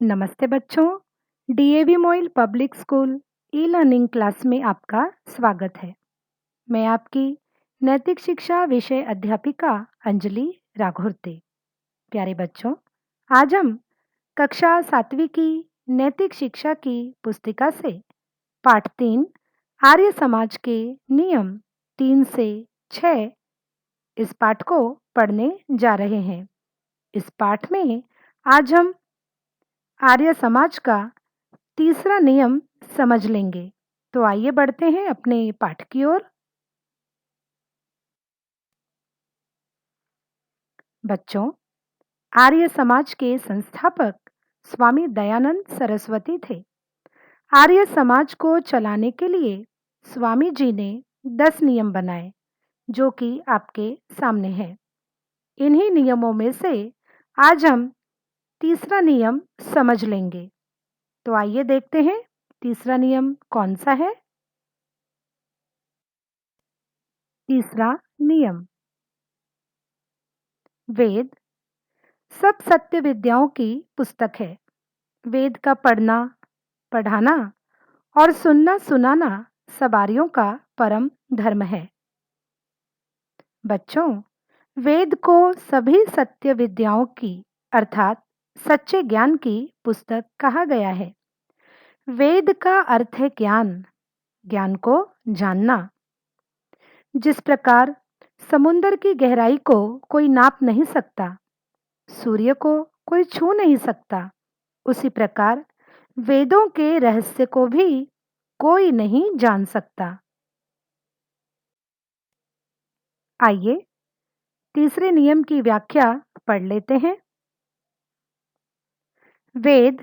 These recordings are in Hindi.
नमस्ते बच्चों। DAV Moil public school e learning class में आपका स्वागत है। मैं आपकी नैतिक शिक्षा विषय अध्यापिका अंजलि राघोरते। प्यारे बच्चों, आज हम कक्षा 7वीं की नैतिक शिक्षा की पुस्तिका से पाठ 3 आर्य समाज के नियम 3 से 6 इस पाठ को पढ़ने जा रहे हैं। इस पाठ में आज हम आर्य समाज का तीसरा नियम समझ लेंगे। तो आइए बढ़ते हैं अपने पाठ की ओर। बच्चों, आर्य समाज के संस्थापक स्वामी दयानंद सरस्वती थे। आर्य समाज को चलाने के लिए स्वामी जी ने 10 नियम बनाए, जो कि आपके सामने हैं। इन्हीं नियमों में से आज हम तीसरा नियम समझ लेंगे। तो आइए देखते हैं तीसरा नियम कौन सा है। तीसरा नियम, वेद सब सत्य विद्याओं की पुस्तक है। वेद का पढ़ना, पढ़ाना और सुनना सुनाना सवारियों का परम धर्म है। बच्चों, वेद को सभी सत्य विद्याओं की अर्थात सच्चे ज्ञान की पुस्तक कहा गया है। वेद का अर्थ है ज्ञान, ज्ञान को जानना। जिस प्रकार समुद्र की गहराई को कोई नाप नहीं सकता, सूर्य को कोई छू नहीं सकता, उसी प्रकार वेदों के रहस्य को भी कोई नहीं जान सकता। आइए तीसरे नियम की व्याख्या पढ़ लेते हैं। वेद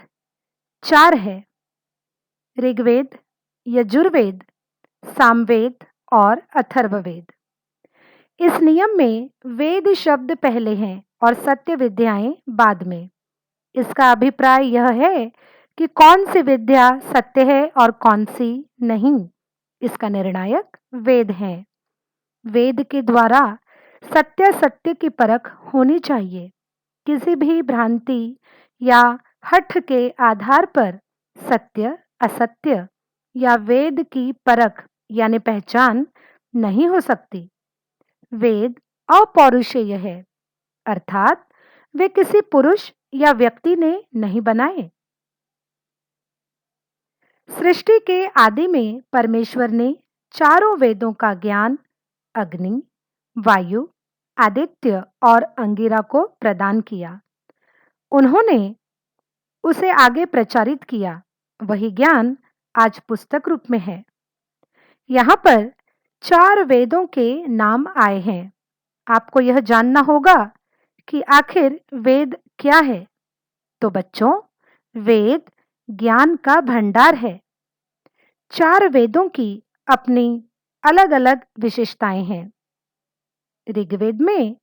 4 है: ऋग्वेद, यजुर्वेद, सामवेद और अथर्ववेद। इस नियम में वेद शब्द पहले हैं और सत्य विद्याएं बाद में। इसका अभिप्राय यह है कि कौन सी विद्या सत्य है और कौन सी नहीं, इसका निर्णायक वेद है। वेद के द्वारा सत्य की परख होनी चाहिए। किसी भी भ्रांति या हठ के आधार पर सत्य असत्य या वेद की परख यानी पहचान नहीं हो सकती। वेद अपौरुषेय है, अर्थात वे किसी पुरुष या व्यक्ति ने नहीं बनाए। सृष्टि के आदि में परमेश्वर ने चारों वेदों का ज्ञान अग्नि, वायु, आदित्य और अंगिरा को प्रदान किया। उन्होंने उसे आगे प्रचारित किया। वही ज्ञान आज पुस्तक रूप में है। यहाँ पर 4 वेदों के नाम आए हैं। आपको यह जानना होगा कि आखिर वेद क्या है। तो बच्चों, वेद ज्ञान का भंडार है। 4 वेदों की अपनी अलग-अलग विशेषताएं हैं। ऋग्वेद में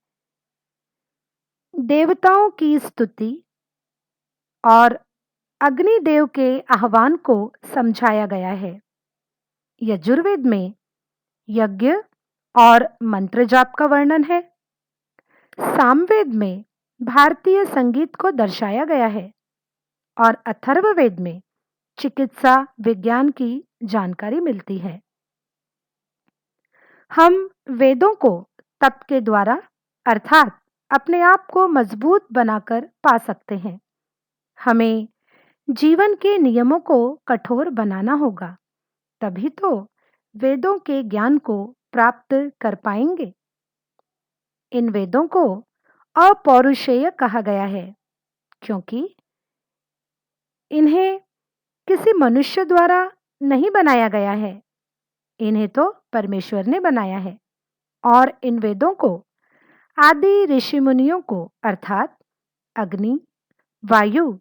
देवताओं की स्तुति और अग्निदेव के आह्वान को समझाया गया है। यजुर्वेद में यज्ञ और मंत्र जाप का वर्णन है। सामवेद में भारतीय संगीत को दर्शाया गया है और अथर्ववेद में चिकित्सा विज्ञान की जानकारी मिलती है। हम वेदों को तप के द्वारा अर्थात अपने आप को मजबूत बनाकर पा सकते हैं। हमें जीवन के नियमों को कठोर बनाना होगा, तभी तो वेदों के ज्ञान को प्राप्त कर पाएंगे। इन वेदों को अपौरुषेय कहा गया है क्योंकि इन्हें किसी मनुष्य द्वारा नहीं बनाया गया है। इन्हें तो परमेश्वर ने बनाया है और इन वेदों को आदि ऋषि मुनियों को अर्थात अग्नि, वायु,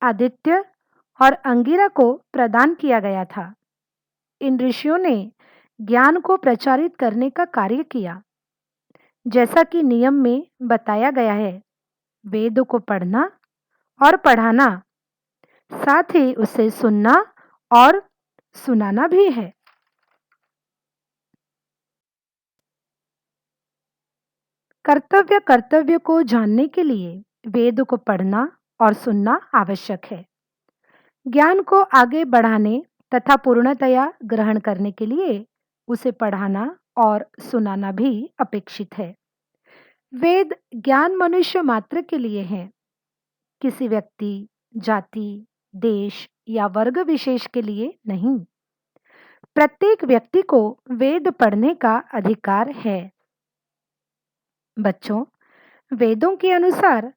आदित्य और अंगिरा को प्रदान किया गया था। इन ऋषियों ने ज्ञान को प्रचारित करने का कार्य किया। जैसा कि नियम में बताया गया है, वेद को पढ़ना और पढ़ाना, साथ ही उसे सुनना और सुनाना भी है। कर्तव्य को जानने के लिए वेद को पढ़ना और सुनना आवश्यक है। ज्ञान को आगे बढ़ाने तथा पूर्णतया ग्रहण करने के लिए उसे पढ़ाना और सुनाना भी अपेक्षित है। वेद ज्ञान मनुष्य मात्र के लिए हैं, किसी व्यक्ति, जाति, देश या वर्ग विशेष के लिए नहीं। प्रत्येक व्यक्ति को वेद पढ़ने का अधिकार है। बच्चों, वेदों के अनुसार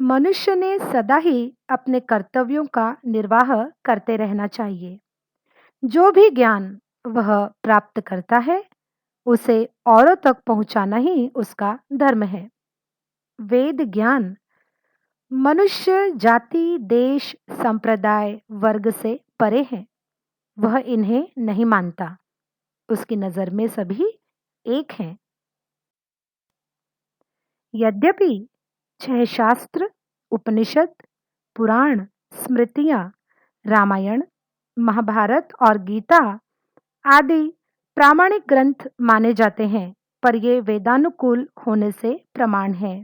मनुष्य ने सदा ही अपने कर्तव्यों का निर्वाह करते रहना चाहिए। जो भी ज्ञान वह प्राप्त करता है, उसे औरों तक पहुंचाना ही उसका धर्म है। वेद ज्ञान मनुष्य जाति, देश, संप्रदाय, वर्ग से परे है। वह इन्हें नहीं मानता। उसकी नजर में सभी एक हैं। यद्यपि छह शास्त्र, उपनिषद, पुराण, स्मृतियां, रामायण, महाभारत और गीता आदि प्रामाणिक ग्रंथ माने जाते हैं, पर ये वेदानुकूल होने से प्रमाण है।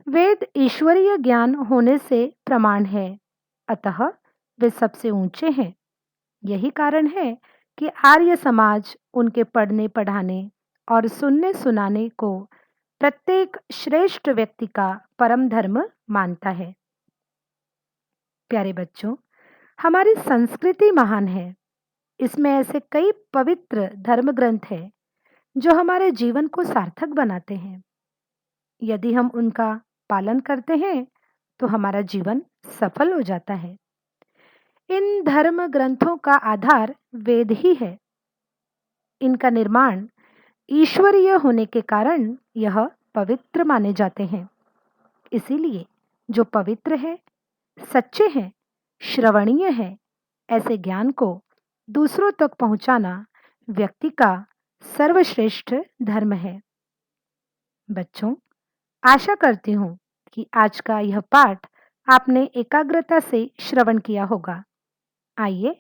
वेद ईश्वरीय ज्ञान होने से प्रमाण है, अतः वे सबसे ऊंचे हैं। यही कारण है कि आर्य समाज उनके पढ़ने पढ़ाने और सुनने सुनाने को प्रत्येक श्रेष्ठ व्यक्ति का परम धर्म मानता है। प्यारे बच्चों, हमारी संस्कृति महान है। इसमें ऐसे कई पवित्र धर्म ग्रंथ हैं जो हमारे जीवन को सार्थक बनाते हैं। यदि हम उनका पालन करते हैं तो हमारा जीवन सफल हो जाता है। इन धर्म ग्रंथों का आधार वेद ही है। इनका निर्माण ईश्वरीय होने के कारण यह पवित्र माने जाते हैं। इसीलिए जो पवित्र है, सच्चे हैं, श्रवणीय है, ऐसे ज्ञान को दूसरों तक पहुंचाना व्यक्ति का सर्वश्रेष्ठ धर्म है। बच्चों, आशा करती हूँ कि आज का यह पाठ आपने एकाग्रता से श्रवण किया होगा। आइए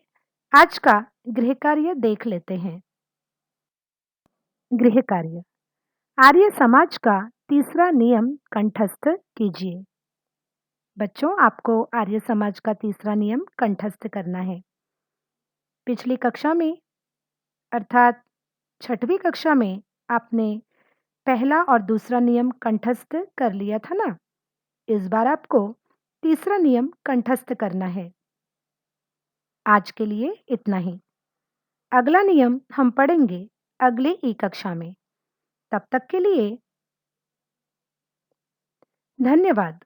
आज का गृह कार्य देख लेते हैं। गृह कार्य, आर्य समाज का तीसरा नियम कंठस्थ कीजिए। बच्चों, आपको आर्य समाज का तीसरा नियम कंठस्थ करना है। पिछली कक्षा में अर्थात छठवीं कक्षा में आपने पहला और दूसरा नियम कंठस्थ कर लिया था ना। इस बार आपको तीसरा नियम कंठस्थ करना है। आज के लिए इतना ही। अगला नियम हम पढ़ेंगे अगली ई कक्षा में। तब तक के लिए धन्यवाद।